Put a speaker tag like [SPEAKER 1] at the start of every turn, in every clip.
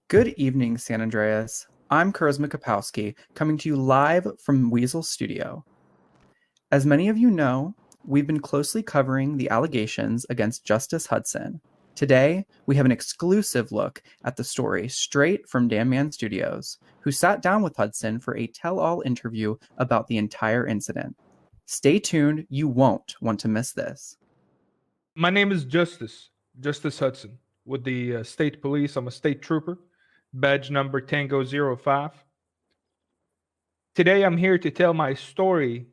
[SPEAKER 1] Good evening, San Andreas. I'm Charisma Kapowski, coming to you live from Weazel Studio. As many of you know, we've been closely covering the allegations against Justice Hudson. Today, we have an exclusive look at the story straight from Mann Studios, who sat down with Hudson for a tell-all interview about the entire incident. Stay tuned, you won't want to miss this.
[SPEAKER 2] My name is Justice Hudson, with the state police. I'm a state trooper, badge number Tango 05. Today I'm here to tell my story,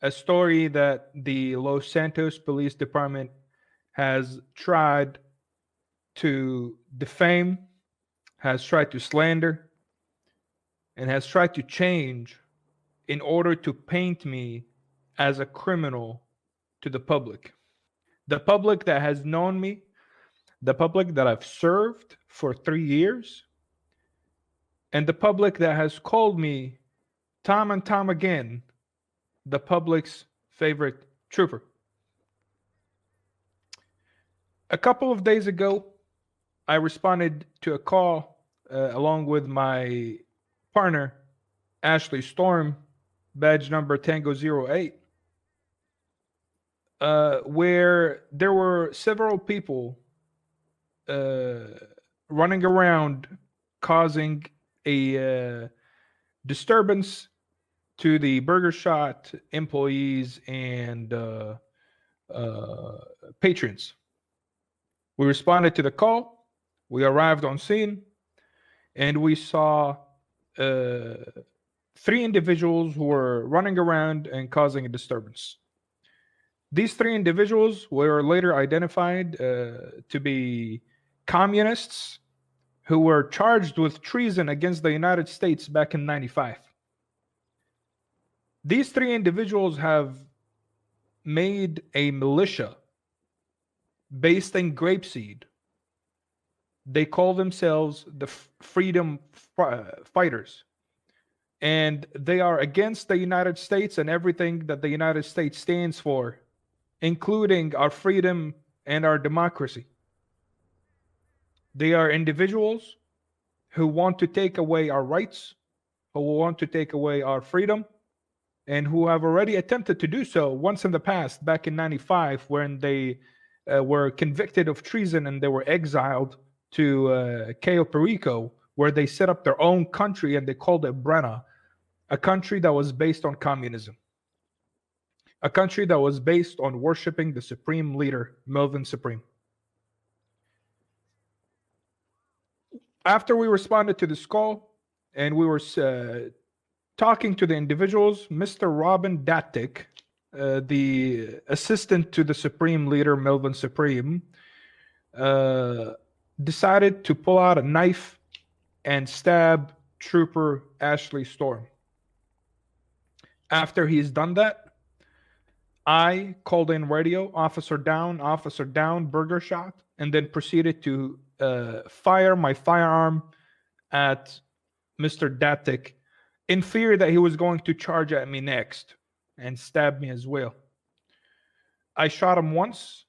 [SPEAKER 2] a story that the Los Santos Police Department has tried to defame, has tried to slander, and has tried to change in order to paint me as a criminal to the public. The public that has known me, the public that I've served for 3 years, and the public that has called me time and time again the public's favorite trooper. A couple of days ago, I responded to a call along with my partner, Ashley Storm, badge number Tango 08, where there were several people running around causing a disturbance to the Burger Shot employees and patrons. We responded to the call. We arrived on scene, and we saw 3 individuals who were running around and causing a disturbance. These 3 individuals were later identified to be communists who were charged with treason against the United States back in 95. These 3 individuals have made a militia based in grapeseed. They call themselves the Freedom Fighters. And they are against the United States and everything that the United States stands for, including our freedom and our democracy. They are individuals who want to take away our rights, who want to take away our freedom, and who have already attempted to do so once in the past, back in 95, when they were convicted of treason and they were exiled to Cayo Perico, where they set up their own country and they called it Brenna, a country that was based on communism, a country that was based on worshiping the supreme leader, Melvin Supreme. After we responded to this call and we were talking to the individuals, Mr. Robin Datic, the assistant to the supreme leader, Melvin Supreme, decided to pull out a knife and stab Trooper Ashley Storm. After he's done that, I called in radio, officer down, Burger Shot, and then proceeded to fire my firearm at Mr. Datic in fear that he was going to charge at me next and stab me as well. I shot him once,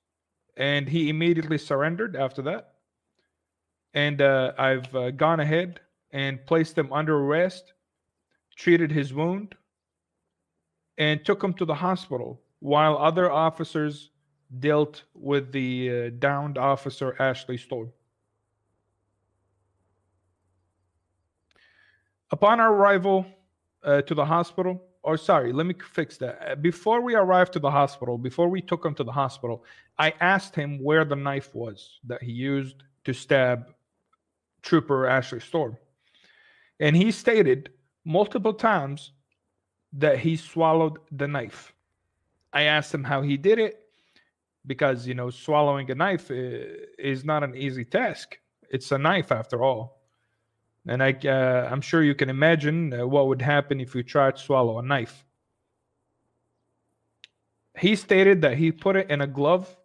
[SPEAKER 2] and he immediately surrendered after that. And I've gone ahead and placed him under arrest, treated his wound, and took him to the hospital while other officers dealt with the downed officer, Ashley Storm. Upon our arrival to the hospital, or sorry, let me fix that. Before we arrived to the hospital, before we took him to the hospital, I asked him where the knife was that he used to stab Trooper Ashley Storm. And he stated multiple times that he swallowed the knife. I asked him how he did it because, you know, swallowing a knife is not an easy task. It's a knife after all. And I'm sure you can imagine what would happen if you tried to swallow a knife. He stated that he put it in a glove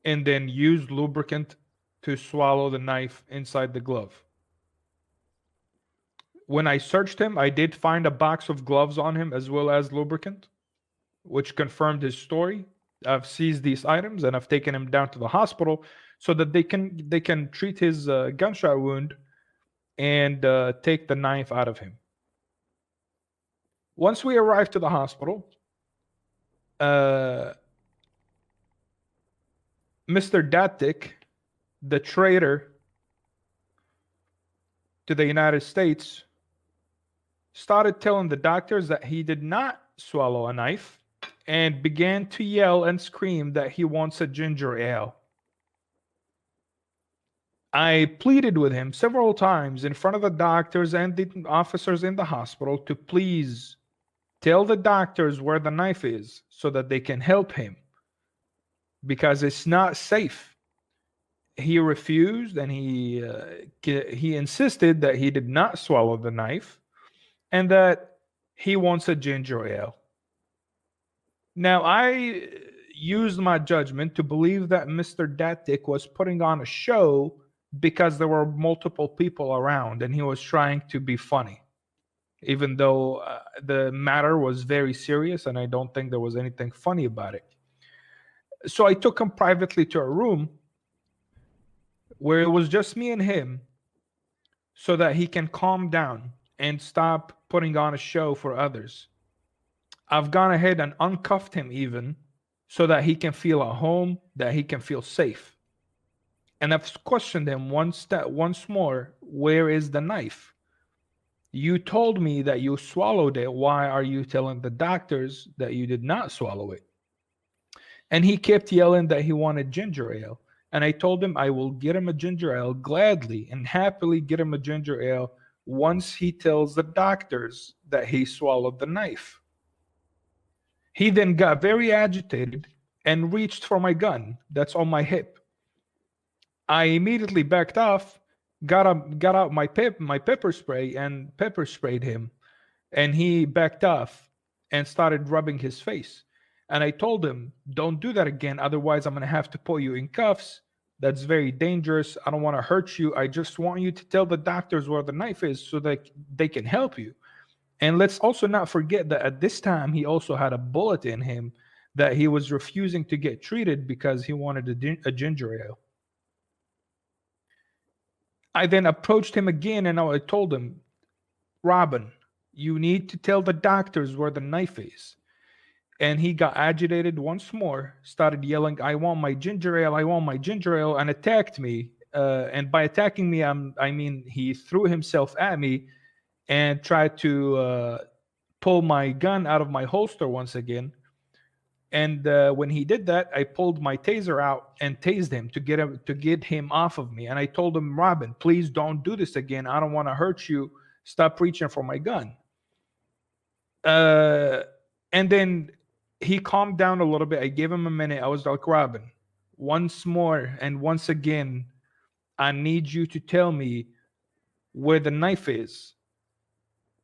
[SPEAKER 2] and then used lubricant to swallow the knife inside the glove. When I searched him, I did find a box of gloves on him as well as lubricant, which confirmed his story. I've seized these items and I've taken him down to the hospital so that they can treat his gunshot wound and take the knife out of him. Once we arrived to the hospital, Mr. Datik, the traitor to the United States, started telling the doctors that he did not swallow a knife and began to yell and scream that he wants a ginger ale. I pleaded with him several times in front of the doctors and the officers in the hospital to please tell the doctors where the knife is so that they can help him, because it's not safe. He refused, and he insisted that he did not swallow the knife and that he wants a ginger ale. Now, I used my judgment to believe that Mr. Datik was putting on a show because there were multiple people around and he was trying to be funny, even though the matter was very serious and I don't think there was anything funny about it. So I took him privately to a room where it was just me and him so that he can calm down and stop putting on a show for others. I've gone ahead and uncuffed him even so that he can feel at home, that he can feel safe. And I've questioned him once more, where is the knife? You told me that you swallowed it. Why are you telling the doctors that you did not swallow it? And he kept yelling that he wanted ginger ale. And I told him I will get him a ginger ale gladly and happily get him a ginger ale once he tells the doctors that he swallowed the knife. He then got very agitated and reached for my gun that's on my hip. I immediately backed off, got out my pepper spray and pepper sprayed him, and he backed off and started rubbing his face. And I told him, don't do that again, otherwise I'm going to have to put you in cuffs. That's very dangerous. I don't want to hurt you. I just want you to tell the doctors where the knife is so that they can help you. And let's also not forget that at this time, he also had a bullet in him that he was refusing to get treated because he wanted a ginger ale. I then approached him again and I told him, Robin, you need to tell the doctors where the knife is. And he got agitated once more, started yelling, I want my ginger ale, I want my ginger ale, and attacked me. And by attacking me, I mean he threw himself at me and tried to pull my gun out of my holster once again. And when he did that, I pulled my taser out and tased him to get him off of me. And I told him, Robin, please don't do this again. I don't want to hurt you. Stop reaching for my gun. And then he calmed down a little bit. I gave him a minute. I was like, Robin, once more and once again, I need you to tell me where the knife is.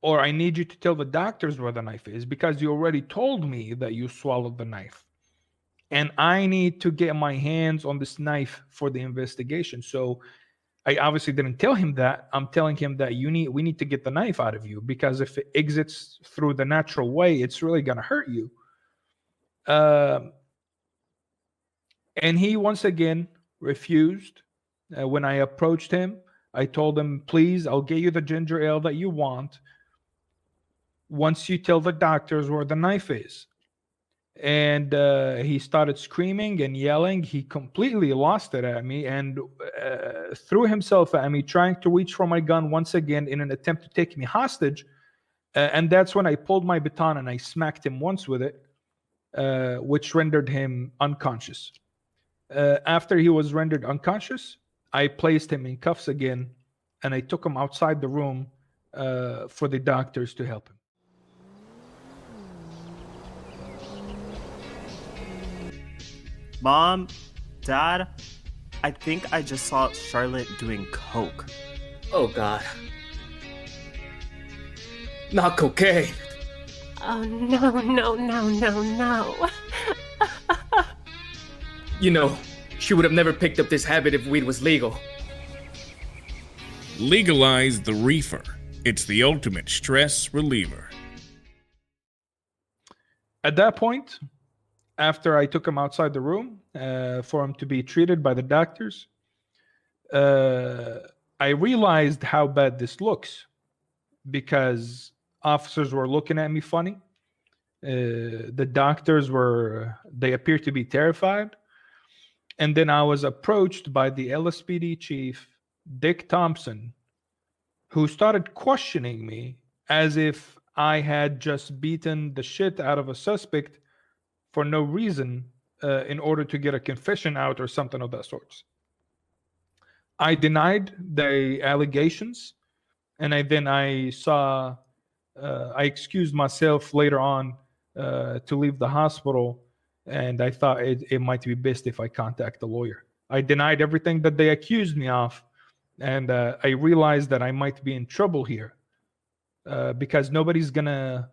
[SPEAKER 2] Or I need you to tell the doctors where the knife is, because you already told me that you swallowed the knife. And I need to get my hands on this knife for the investigation. So I obviously didn't tell him that. I'm telling him that we need to get the knife out of you, because if it exits through the natural way, it's really going to hurt you. And he once again refused. When I approached him, I told him, please, I'll get you the ginger ale that you want once you tell the doctors where the knife is. And he started screaming and yelling. He completely lost it at me and threw himself at me, trying to reach for my gun once again in an attempt to take me hostage. And that's when I pulled my baton and I smacked him once with it, which rendered him unconscious. After he was rendered unconscious, I placed him in cuffs again, and I took him outside the room for the doctors to help him.
[SPEAKER 3] Mom, Dad, I think I just saw Charlotte doing coke.
[SPEAKER 4] Oh, God. Not cocaine.
[SPEAKER 5] Oh, no.
[SPEAKER 4] You know, she would have never picked up this habit if weed was legal.
[SPEAKER 6] Legalize the reefer. It's the ultimate stress reliever.
[SPEAKER 2] At that point, after I took him outside the room for him to be treated by the doctors, I realized how bad this looks because officers were looking at me funny. The doctors they appeared to be terrified. And then I was approached by the LSPD chief, Dick Thompson, who started questioning me as if I had just beaten the shit out of a suspect for no reason in order to get a confession out or something of that sort. I denied the allegations, and I excused myself later on to leave the hospital, and I thought it might be best if I contact a lawyer. I denied everything that they accused me of, and I realized that I might be in trouble here because nobody's gonna,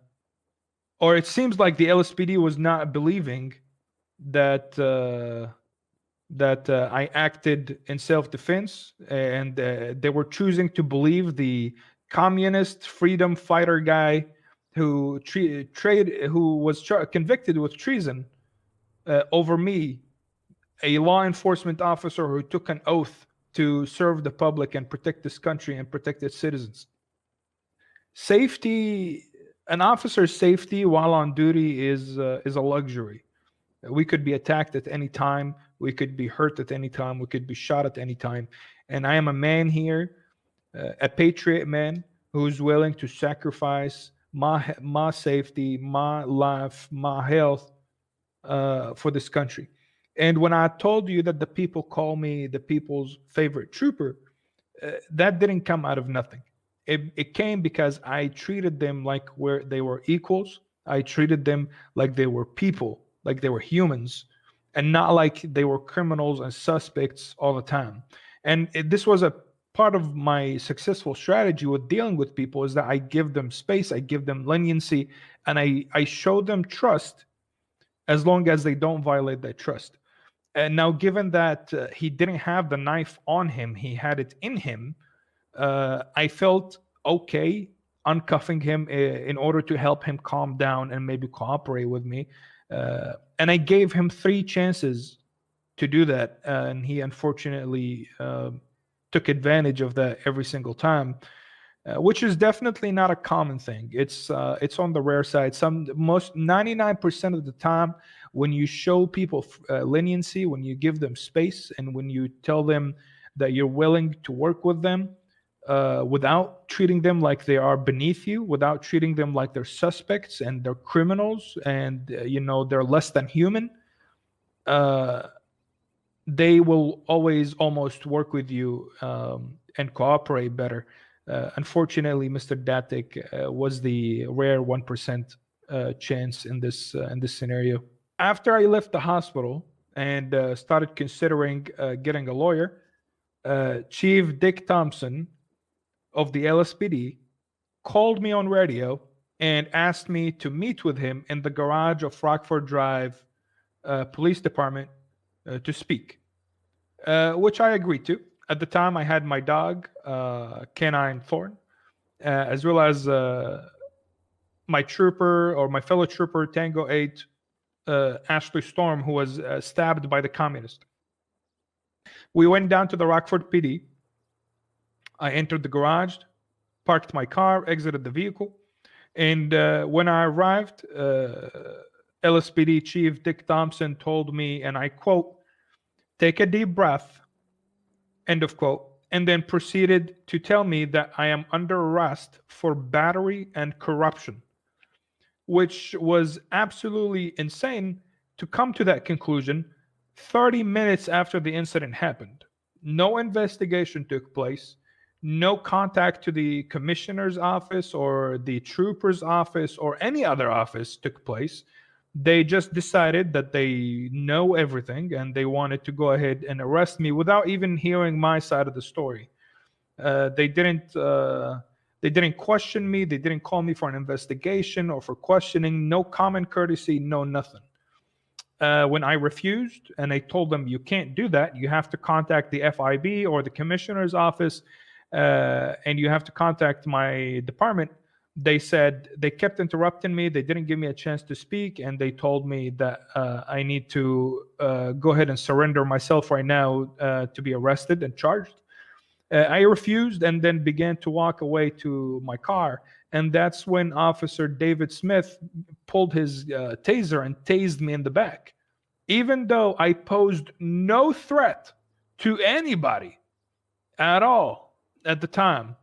[SPEAKER 2] or it seems like the LSPD was not believing that I acted in self-defense, and they were choosing to believe the communist freedom fighter guy who was convicted with treason over me, a law enforcement officer who took an oath to serve the public and protect this country and protect its citizens. Safety, an officer's safety while on duty is a luxury. We could be attacked at any time. We could be hurt at any time. We could be shot at any time. And I am a man here, a patriot man who's willing to sacrifice my safety, my life, my health for this country. And when I told you that the people call me the people's favorite trooper, that didn't come out of nothing. It came because I treated them like they were equals. I treated them like they were people, like they were humans, and not like they were criminals and suspects all the time. And this was a part of my successful strategy with dealing with people, is that I give them space, I give them leniency, and I show them trust as long as they don't violate that trust. And now, given that he didn't have the knife on him, he had it in him, I felt okay uncuffing him in order to help him calm down and maybe cooperate with me. And I gave him 3 chances to do that, and he unfortunately took advantage of that every single time, which is definitely not a common thing. It's on the rare side. 99% of the time, when you show people leniency, when you give them space, and when you tell them that you're willing to work with them without treating them like they are beneath you, without treating them like they're suspects and they're criminals and they're less than human, they will always almost work with you and cooperate better. Unfortunately, Mr. Datic was the rare 1% chance in this scenario. After I left the hospital and started considering getting a lawyer, Chief Dick Thompson of the LSPD called me on radio and asked me to meet with him in the garage of Rockford Drive Police Department to speak, which I agreed to. At the time, I had my dog, Canine Thorn, as well as my fellow trooper, Tango 8, Ashley Storm, who was stabbed by the communist. We went down to the Rockford PD. I entered the garage, parked my car, exited the vehicle, and when I arrived, LSPD Chief Dick Thompson told me, and I quote, "Take a deep breath," end of quote, and then proceeded to tell me that I am under arrest for battery and corruption, which was absolutely insane to come to that conclusion 30 minutes after the incident happened. No investigation took place. No contact to the commissioner's office or the trooper's office or any other office took place. They just decided that they know everything and they wanted to go ahead and arrest me without even hearing my side of the story. They didn't question me. They didn't call me for an investigation or for questioning. No common courtesy, no nothing. When I refused and I told them, you can't do that, you have to contact the FIB or the commissioner's office, and you have to contact my department, They said they kept interrupting me. They didn't give me a chance to speak, and they told me that I need to go ahead and surrender myself right now to be arrested and charged. I refused and then began to walk away to my car. And that's when Officer David Smith pulled his taser and tased me in the back. Even though I posed no threat to anybody at all at the time,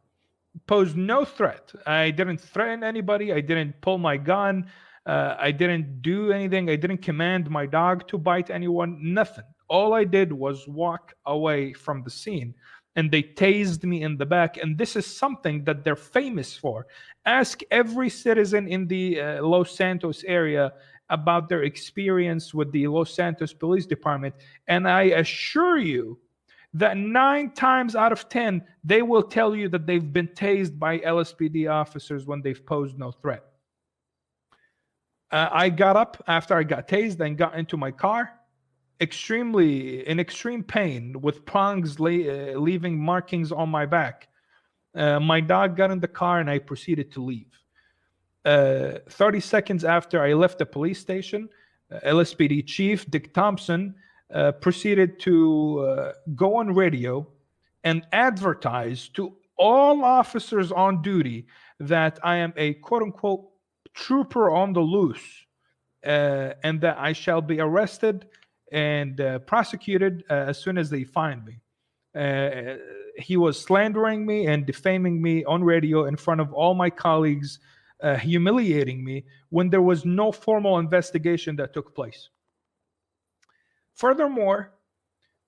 [SPEAKER 2] posed no threat. I didn't threaten anybody. I didn't pull my gun. I didn't do anything. I didn't command my dog to bite anyone. Nothing. All I did was walk away from the scene, and they tased me in the back. And this is something that they're famous for. Ask every citizen in the Los Santos area about their experience with the Los Santos Police Department, and I assure you that 9 times out of 10, they will tell you that they've been tased by LSPD officers when they've posed no threat. I got up after I got tased and got into my car, in extreme pain, with prongs leaving markings on my back. My dog got in the car and I proceeded to leave. 30 seconds after I left the police station, LSPD Chief Dick Thompson proceeded to go on radio and advertise to all officers on duty that I am a quote-unquote trooper on the loose, and that I shall be arrested and prosecuted as soon as they find me. He was slandering me and defaming me on radio in front of all my colleagues, humiliating me when there was no formal investigation that took place. Furthermore,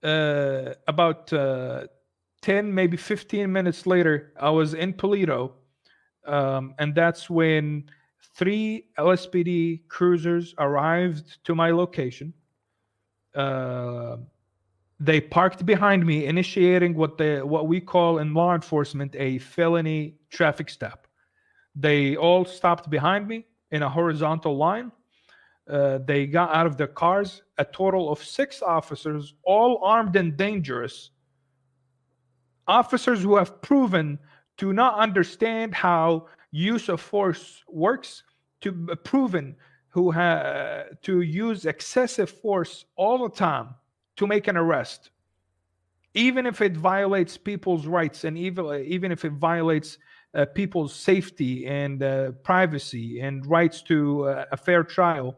[SPEAKER 2] about 10, maybe 15 minutes later, I was in Toledo, and that's when 3 LSPD cruisers arrived to my location. They parked behind me, initiating what we call in law enforcement a felony traffic stop. They all stopped behind me in a horizontal line. They got out of their cars, a total of 6 officers, all armed and dangerous. Officers who have proven to not understand how use of force works, proven to use excessive force all the time to make an arrest, even if it violates people's rights and even if it violates people's safety and privacy and rights to a fair trial.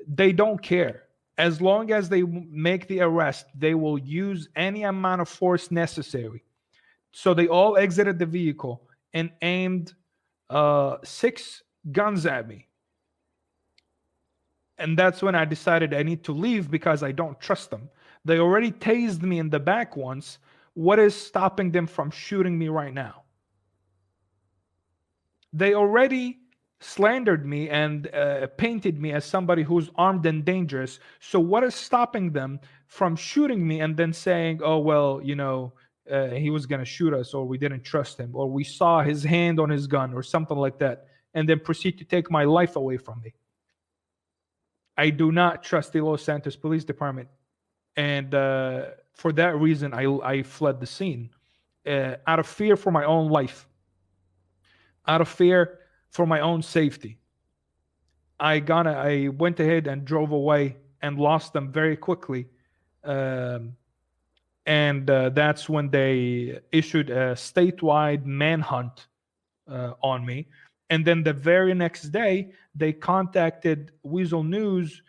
[SPEAKER 2] They don't care. As long as they make the arrest, they will use any amount of force necessary. So they all exited the vehicle and aimed 6 guns at me. And that's when I decided I need to leave because I don't trust them. They already tased me in the back once. What is stopping them from shooting me right now? They already slandered me and painted me as somebody who's armed and dangerous. So what is stopping them from shooting me and then saying, oh, well, he was going to shoot us, or we didn't trust him, or we saw his hand on his gun, or something like that, and then proceed to take my life away from me? I do not trust the Los Santos Police Department. And for that reason, I fled the scene out of fear for my own life, out of fear for my own safety. I went ahead and drove away and lost them very quickly. And that's when they issued a statewide manhunt on me. And then the very next day, they contacted Weazel News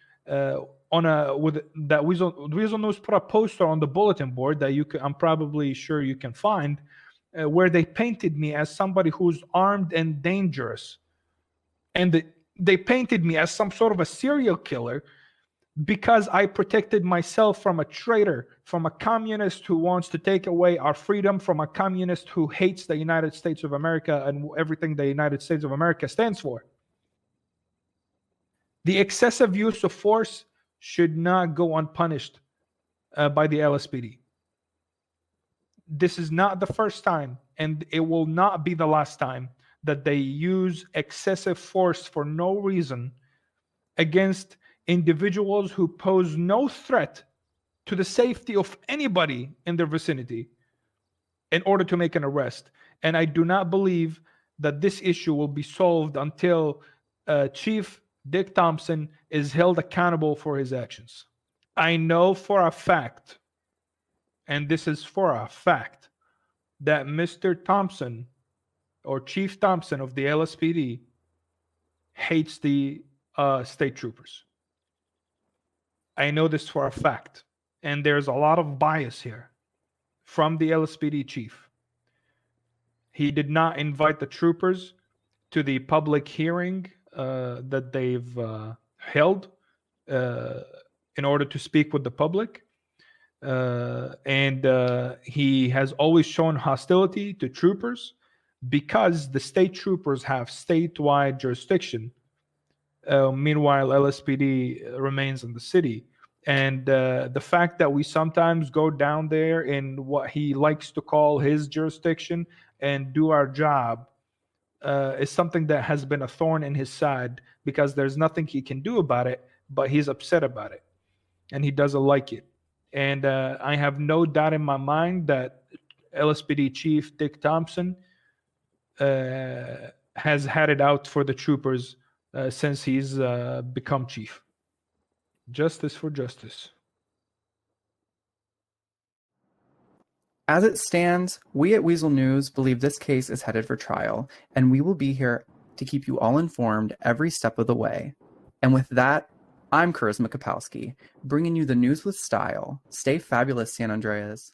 [SPEAKER 2] Weazel News put a poster on the bulletin board that I'm probably sure you can find, where they painted me as somebody who's armed and dangerous. And they painted me as some sort of a serial killer because I protected myself from a traitor, from a communist who wants to take away our freedom, from a communist who hates the United States of America and everything the United States of America stands for. The excessive use of force should not go unpunished by the LSPD. This is not the first time, and it will not be the last time that they use excessive force for no reason against individuals who pose no threat to the safety of anybody in their vicinity in order to make an arrest. And I do not believe that this issue will be solved until Chief Dick Thompson is held accountable for his actions. I know for a fact, and this is for a fact, that Mr. Thompson or Chief Thompson of the LSPD hates the state troopers. I know this for a fact. And there's a lot of bias here from the LSPD chief. He did not invite the troopers to the public hearing that they've held in order to speak with the public. And he has always shown hostility to troopers because the state troopers have statewide jurisdiction. Meanwhile, LSPD remains in the city. And the fact that we sometimes go down there in what he likes to call his jurisdiction and do our job is something that has been a thorn in his side, because there's nothing he can do about it, but he's upset about it and he doesn't like it. And I have no doubt in my mind that LSPD Chief Dick Thompson has had it out for the troopers since he's become chief. Justice for justice.
[SPEAKER 1] As it stands, we at Weazel News believe this case is headed for trial, and we will be here to keep you all informed every step of the way. And with that, I'm Charisma Kapowski, bringing you the news with style. Stay fabulous, San Andreas.